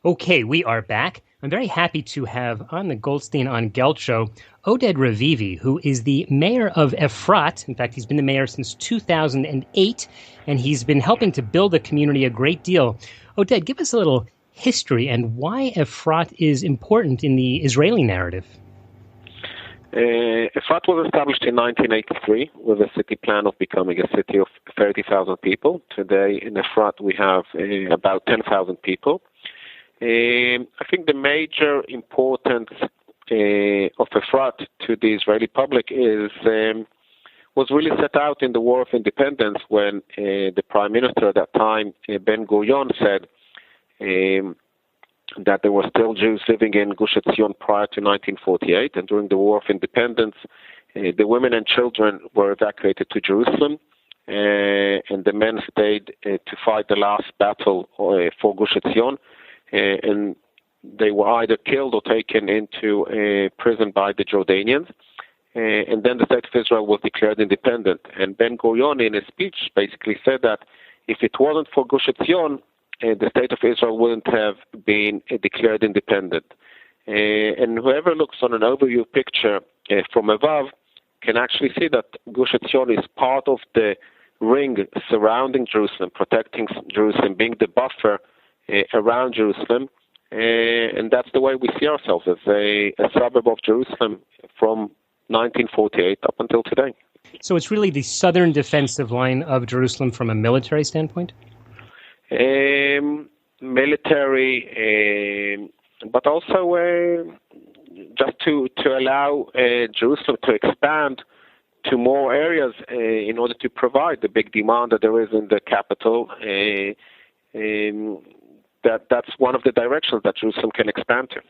Okay, we are back. I'm very happy to have on the Goldstein on Gelt Show Oded Revivi, who is the mayor of Efrat. In fact, he's been the mayor since 2008, and he's been helping to build the community a great deal. Oded, give us a little history and why Efrat is important in the Israeli narrative. Efrat was established in 1983 with a city plan of becoming a city of 30,000 people. Today in Efrat we have about 10,000 people. I think the major importance of Efrat to the Israeli public was really set out in the War of Independence when the Prime Minister at that time, Ben-Gurion, said that there were still Jews living in Gush Etzion prior to 1948, and during the War of Independence, the women and children were evacuated to Jerusalem, and the men stayed to fight the last battle for Gush Etzion, and they were either killed or taken into prison by the Jordanians, and then the State of Israel was declared independent. And Ben-Gurion, in his speech, basically said that if it wasn't for Gush Etzion, the State of Israel wouldn't have been declared independent. And whoever looks on an overview picture from above can actually see that Gush Etzion is part of the ring surrounding Jerusalem, protecting Jerusalem, being the buffer around Jerusalem. And that's the way we see ourselves, as a suburb of Jerusalem from 1948 up until today. So it's really the southern defensive line of Jerusalem from a military standpoint? Military, but also just to allow Jerusalem to expand to more areas in order to provide the big demand that there is in the capital. That's one of the directions that Jerusalem can expand to.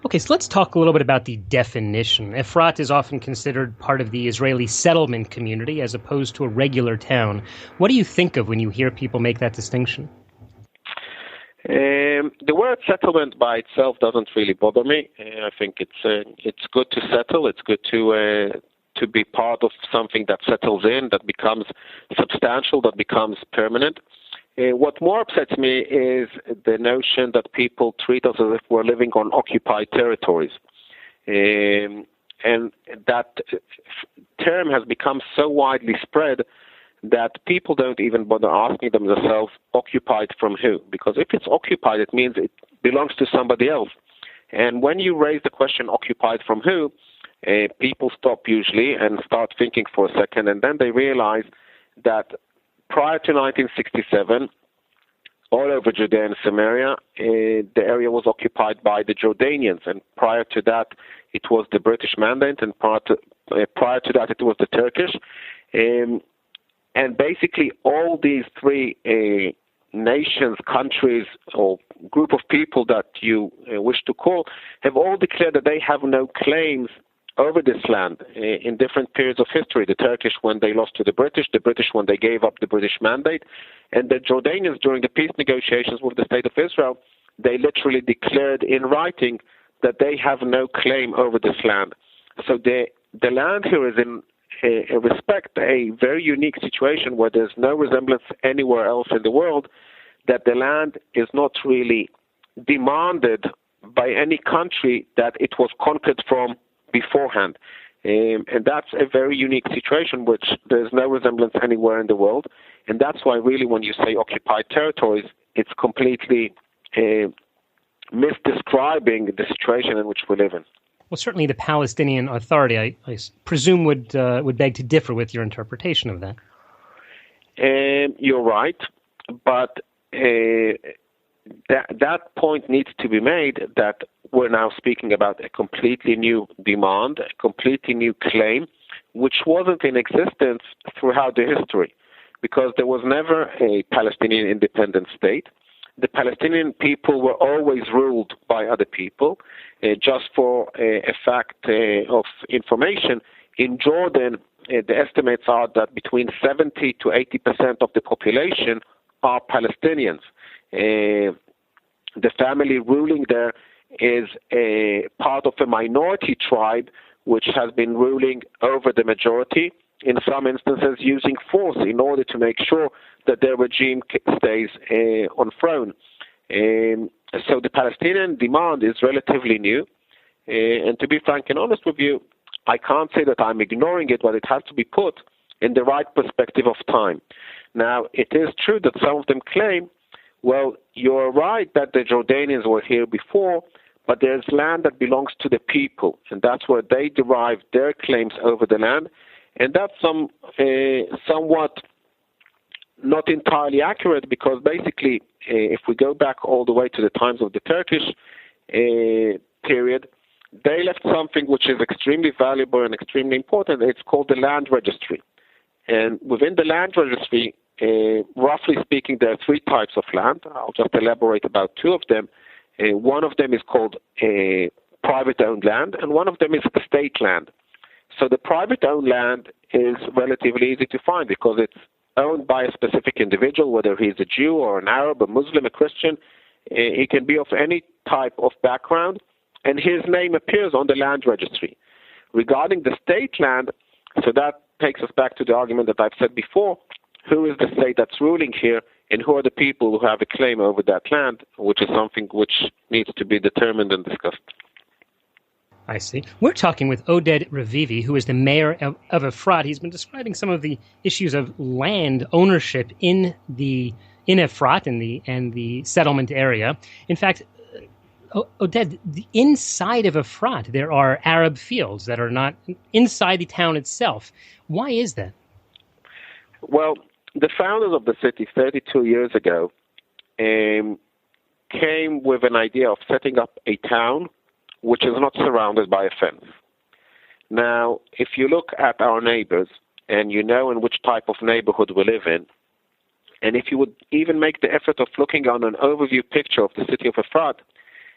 Okay, so let's talk a little bit about the definition. Efrat is often considered part of the Israeli settlement community as opposed to a regular town. What do you think of when you hear people make that distinction? The word settlement by itself doesn't really bother me. I think it's good to settle. It's good to be part of something that settles in, that becomes substantial, that becomes permanent. What more upsets me is the notion that people treat us as if we're living on occupied territories. And that term has become so widely spread that people don't even bother asking themselves, occupied from who? Because if it's occupied, it means it belongs to somebody else. And when you raise the question, occupied from who, people stop usually and start thinking for a second, and then they realize that prior to 1967, all over Judah and Samaria, the area was occupied by the Jordanians, and prior to that, it was the British Mandate, and prior to that, it was the Turkish. And basically, all these three nations, countries, or group of people that you wish to call, have all declared that they have no claims over this land in different periods of history. The Turkish when they lost to the British when they gave up the British Mandate, and the Jordanians during the peace negotiations with the State of Israel, they literally declared in writing that they have no claim over this land. So the land here is in respect a very unique situation where there's no resemblance anywhere else in the world, that the land is not really demanded by any country that it was conquered from beforehand. And that's a very unique situation which there's no resemblance anywhere in the world. And that's why really when you say occupied territories, it's completely misdescribing the situation in which we live in. Well, certainly the Palestinian Authority, I presume, would beg to differ with your interpretation of that. You're right, but that point needs to be made that we're now speaking about a completely new demand, a completely new claim, which wasn't in existence throughout the history, because there was never a Palestinian independent state. The Palestinian people were always ruled by other people. Just for a fact of information, in Jordan, the estimates are that between 70 to 80% of the population are Palestinians. The family ruling there is a part of a minority tribe which has been ruling over the majority, in some instances using force in order to make sure that their regime stays on throne. So the Palestinian demand is relatively new. And to be frank and honest with you, I can't say that I'm ignoring it, but it has to be put in the right perspective of time. Now, it is true that some of them claim, well, you're right that the Jordanians were here before, but there's land that belongs to the people, and that's where they derive their claims over the land. And that's somewhat not entirely accurate, because basically, if we go back all the way to the times of the Turkish period, they left something which is extremely valuable and extremely important. It's called the land registry. And within the land registry, roughly speaking, there are three types of land. I'll just elaborate about two of them. One of them is called private-owned land, and one of them is state land. So the private-owned land is relatively easy to find because it's owned by a specific individual, whether he's a Jew or an Arab, a Muslim, a Christian. He can be of any type of background, and his name appears on the land registry. Regarding the state land, so that takes us back to the argument that I've said before, who is the state that's ruling here, and who are the people who have a claim over that land, which is something which needs to be determined and discussed. I see. We're talking with Oded Revivi, who is the mayor of Efrat. He's been describing some of the issues of land ownership in Efrat and the settlement area. In fact, Oded, inside of Efrat, there are Arab fields that are not inside the town itself. Why is that? Well, the founders of the city 32 years ago came with an idea of setting up a town which is not surrounded by a fence. Now, if you look at our neighbors and you know in which type of neighborhood we live in, and if you would even make the effort of looking on an overview picture of the city of Efrat,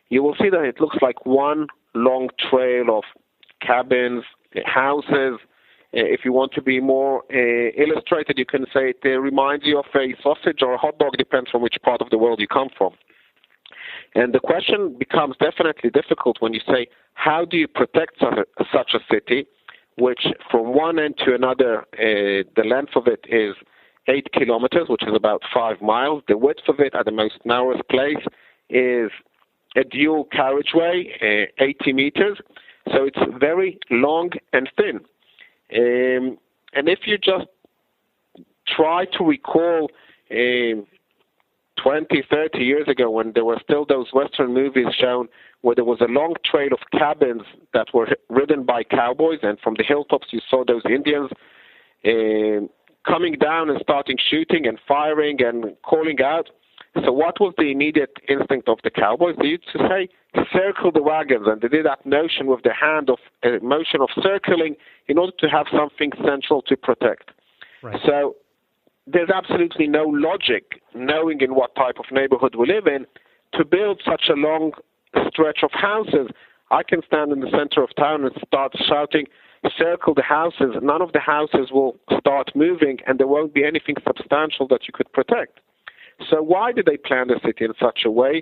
you will see that it looks like one long trail of cabins, houses. If you want to be more illustrated, you can say it reminds you of a sausage or a hot dog, depends on which part of the world you come from. And the question becomes definitely difficult when you say, how do you protect such a city, which from one end to another, the length of it is 8 kilometers, which is about 5 miles. The width of it at the most narrowest place is a dual carriageway, 80 meters. So it's very long and thin. And if you just try to recall 20, 30 years ago when there were still those Western movies shown where there was a long trail of cabins that were ridden by cowboys, and from the hilltops you saw those Indians coming down and starting shooting and firing and calling out. So what was the immediate instinct of the cowboys? They used to say, circle the wagons, and they did that notion with the hand of a motion of circling in order to have something central to protect. Right. So there's absolutely no logic, knowing in what type of neighborhood we live in, to build such a long stretch of houses. I can stand in the center of town and start shouting, circle the houses. None of the houses will start moving, and there won't be anything substantial that you could protect. So why did they plan the city in such a way,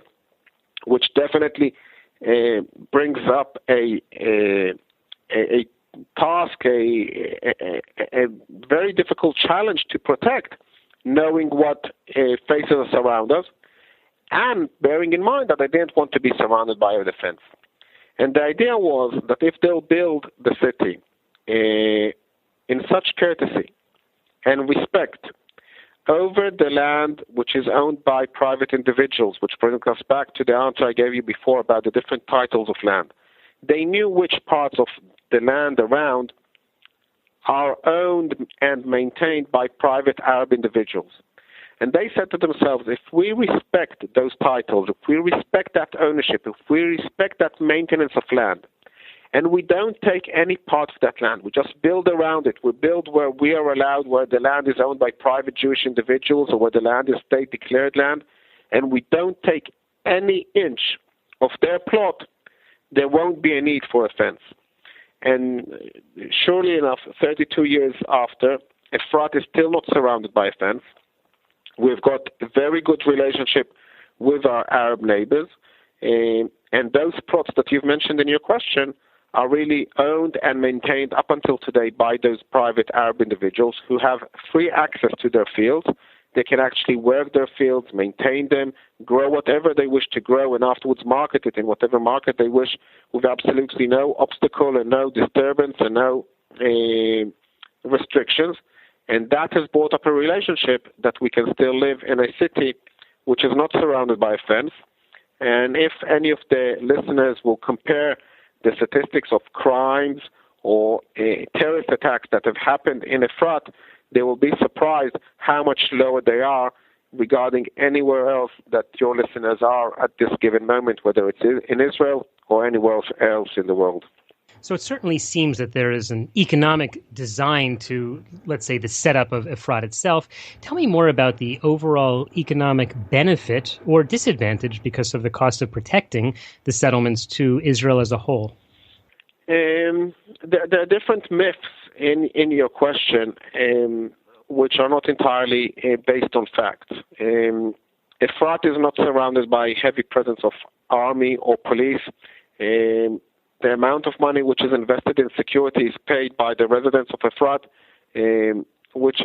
which definitely brings up a task, a very difficult challenge to protect, knowing what faces us around us, and bearing in mind that they didn't want to be surrounded by a defense. And the idea was that if they'll build the city in such courtesy and respect over the land which is owned by private individuals, which brings us back to the answer I gave you before about the different titles of land. They knew which parts of the land around are owned and maintained by private Arab individuals. And they said to themselves, if we respect those titles, if we respect that ownership, if we respect that maintenance of land, and we don't take any part of that land, we just build around it, we build where we are allowed, where the land is owned by private Jewish individuals or where the land is state-declared land, and we don't take any inch of their plot, there won't be a need for a fence. And surely enough, 32 years after, Efrat is still not surrounded by a fence. We've got a very good relationship with our Arab neighbors, and those plots that you've mentioned in your question are really owned and maintained up until today by those private Arab individuals who have free access to their fields. They can actually work their fields, maintain them, grow whatever they wish to grow, and afterwards market it in whatever market they wish with absolutely no obstacle and no disturbance and no restrictions. And that has brought up a relationship that we can still live in a city which is not surrounded by a fence. And if any of the listeners will compare the statistics of crimes or terrorist attacks that have happened in Efrat, they will be surprised how much lower they are regarding anywhere else that your listeners are at this given moment, whether it's in Israel or anywhere else in the world. So it certainly seems that there is an economic design to, let's say, the setup of Efrat itself. Tell me more about the overall economic benefit or disadvantage because of the cost of protecting the settlements to Israel as a whole. There are different myths in your question, which are not entirely based on facts. Efrat is not surrounded by heavy presence of army or police. The amount of money which is invested in security is paid by the residents of Efrat, which,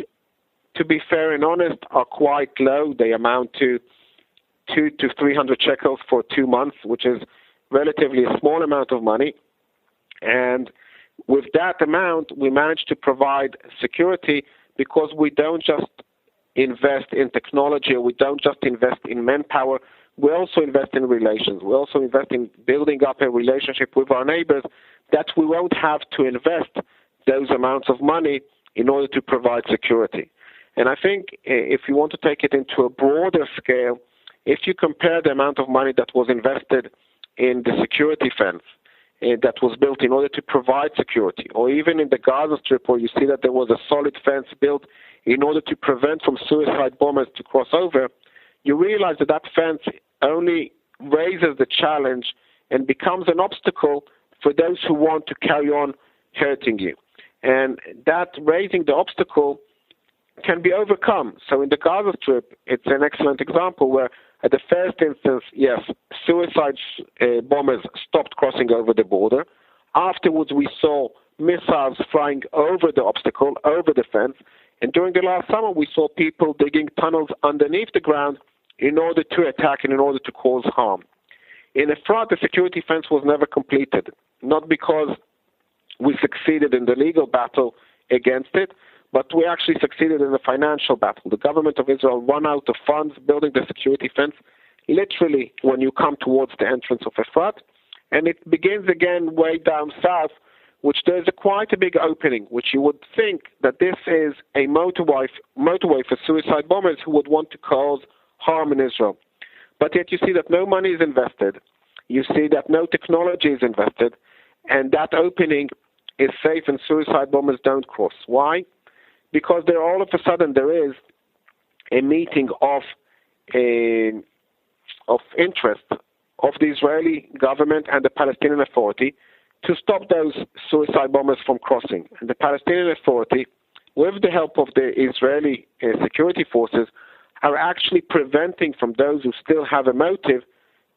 to be fair and honest, are quite low. They amount to 200 to 300 shekels for 2 months, which is relatively a small amount of money. And with that amount, we manage to provide security because we don't just invest in technology, or we don't just invest in manpower. We also invest in relations. We also invest in building up a relationship with our neighbors that we won't have to invest those amounts of money in order to provide security. And I think if you want to take it into a broader scale, if you compare the amount of money that was invested in the security fence that was built in order to provide security, or even in the Gaza Strip where you see that there was a solid fence built in order to prevent from suicide bombers to cross over, you realize that that fence only raises the challenge and becomes an obstacle for those who want to carry on hurting you. And that raising the obstacle can be overcome. So in the Gaza Strip, it's an excellent example where at the first instance, yes, suicide bombers stopped crossing over the border. Afterwards, we saw missiles flying over the obstacle, over the fence. And during the last summer, we saw people digging tunnels underneath the ground in order to attack and in order to cause harm. In Efrat, the security fence was never completed, not because we succeeded in the legal battle against it, but we actually succeeded in the financial battle. The government of Israel ran out of funds building the security fence, literally when you come towards the entrance of Efrat, and it begins again way down south, which there's quite a big opening, which you would think that this is a motorway for suicide bombers who would want to cause harm in Israel. But yet you see that no money is invested, you see that no technology is invested, and that opening is safe and suicide bombers don't cross. Why? Because there all of a sudden there is a meeting of interest of the Israeli government and the Palestinian Authority to stop those suicide bombers from crossing. And the Palestinian Authority, with the help of the Israeli security forces, are actually preventing from those who still have a motive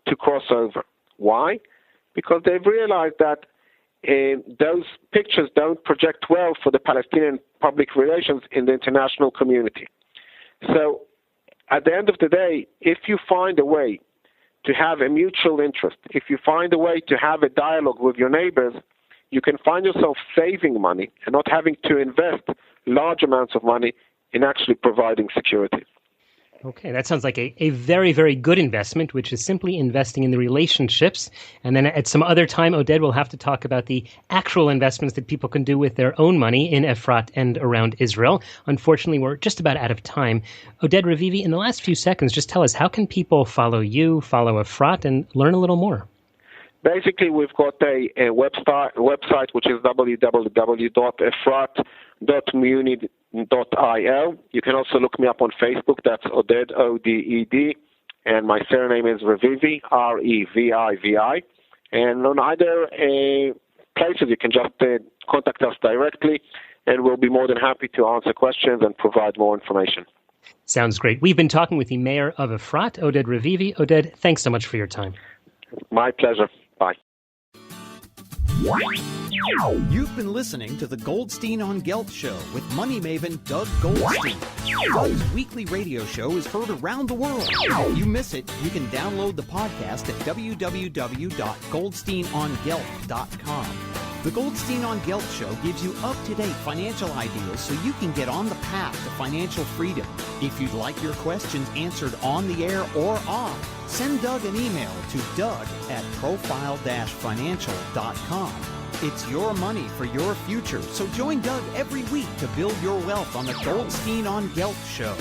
to cross over. Why? Because they've realized that those pictures don't project well for the Palestinian public relations in the international community. So at the end of the day, if you find a way to have a mutual interest, if you find a way to have a dialogue with your neighbors, you can find yourself saving money and not having to invest large amounts of money in actually providing security. Okay, that sounds like a very, very good investment, which is simply investing in the relationships. And then at some other time, Oded will have to talk about the actual investments that people can do with their own money in Efrat and around Israel. Unfortunately, we're just about out of time. Oded Revivi, in the last few seconds, just tell us, how can people follow you, follow Efrat, and learn a little more? Basically, we've got a website which is www.efrat.muni.il. You can also look me up on Facebook. That's Oded, O-D-E-D, and my surname is Revivi, R-E-V-I-V-I. And on either places, you can just contact us directly, and we'll be more than happy to answer questions and provide more information. Sounds great. We've been talking with the mayor of Efrat, Oded Revivi. Oded, thanks so much for your time. My pleasure. Bye. You've been listening to the Goldstein on Gelt Show with money maven Doug Goldstein. Doug's weekly radio show is heard around the world. If you miss it, you can download the podcast at www.goldsteinongelt.com. The Goldstein on Gelt Show gives you up-to-date financial ideas so you can get on the path to financial freedom. If you'd like your questions answered on the air or off, send Doug an email to doug@profile-financial.com. It's your money for your future, so join Doug every week to build your wealth on the Goldstein on Gelt Show.